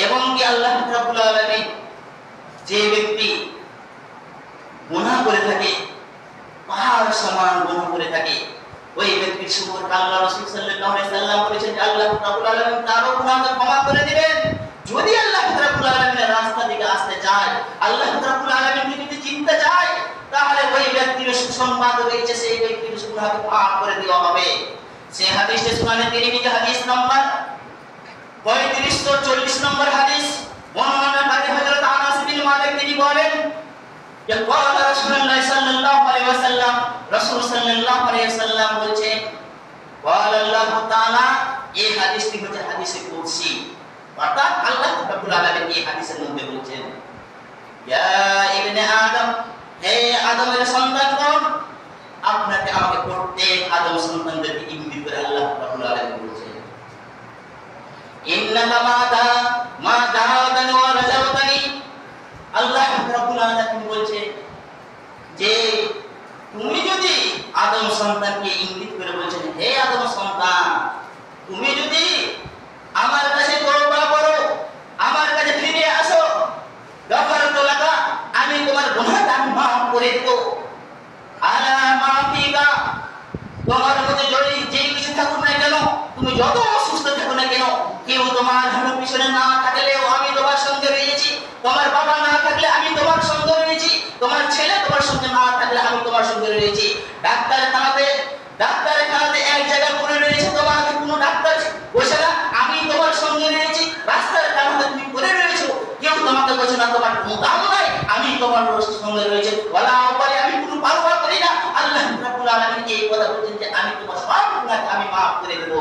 এবং কি আল্লাহ রাব্বুল আলামিন যে ব্যক্তি গুনাহ করে থাকে, পাহাড় সমান গুনাহ করে থাকে, ওই ব্যক্তির সম্পর্কে আল্লাহ রাসূল সাল্লাল্লাহু আলাইহি সাল্লাম বলেছেন যে আল্লাহ রাব্বুল আলামিন তারও গুনাহকে ক্ষমা করে দিবেন। যদি আল্লাহ রাব্বুল আলামিনের রাস্তা থেকে আসতে চায়, আল্লাহ রাব্বুল আলামিনকে যদি চিনতে চায়, তাহলে ওই ব্যক্তির সুসংবাদ রয়েছে, সেই ব্যক্তির গুনাহকে মাফ করে দেওয়া হবে। সেই হাদিসে সুনানে তিরমিজি হাদিস নাম্বার 3540 নম্বর হাদিস, বর্ণনাকারী হযরত আনাস বিন মালিক তিনি বলেন যে قال রাসূলুল্লাহ সাল্লাল্লাহু আলাইহি ওয়াসাল্লাম, রাসূল সাল্লাল্লাহু আলাইহি ওয়াসাল্লাম বলেছেন قال আল্লাহ তাআলা, এই হাদিসটি হচ্ছে হাদিসে কুদসি, অর্থাৎ আল্লাহ রাব্বুল আলামিন এই হাদিসের মধ্যে বলেছেন ইয়া ইবনে আদম, হে আদমের সন্তানগণ, আপনাকে আমাকে প্রত্যেক আদম সন্তানদেরকে ইঙ্গিত করে আল্লাহ রাব্বুল আলামিন বলেছেন ইন্নাকা মা দাআতানি ওয়া রাজাওতানি। আল্লাহ রাব্বুল আলামিন বলেছেন যে তুমি যদি আদম সন্তানকে ইঙ্গিত করে বলেছেন, হে আদম সন্তান, তুমি যদি আমার কাছে তওবা করো, আমার কাছে ফিরে আসো, গফারতু লাকা, আমি তোমার গুনাহটা আমি মাফ করে দেব। আলা মাফিকা, তোমার মধ্যে যদি যে কিছু থাকুক না কেন, তুমি যত অসুস্থ থাকো না কেন, কেউ তোমার পিছনে না থাকলেও আমি তোমার সঙ্গে রয়েছি, তোমার বাবা না থাকলে আমি তোমার সঙ্গে রয়েছি, তোমার ছেলে তোমার সঙ্গে না থাকলে আমি তোমার সঙ্গে রয়েছি। ডাক্তারখানাতে এক জায়গায় পড়ে রয়েছে, তোমাকে কোনো ডাক্তার বসে না, আমি তোমার সঙ্গে রয়েছি। রাস্তার কানাতে তুমি পড়ে রয়েছো, কেউ তোমাকে বলছে না তোমার কোনো দাম নাই, আমি তোমার সঙ্গে রয়েছে, বলা উপরে আমি কোনো পারোয়া করি না। আল্লাহ রাব্বুল আলামিন এই কথা বলছেন যে আমি তোমার সব গুনাহকে আমি মাফ করে দেব।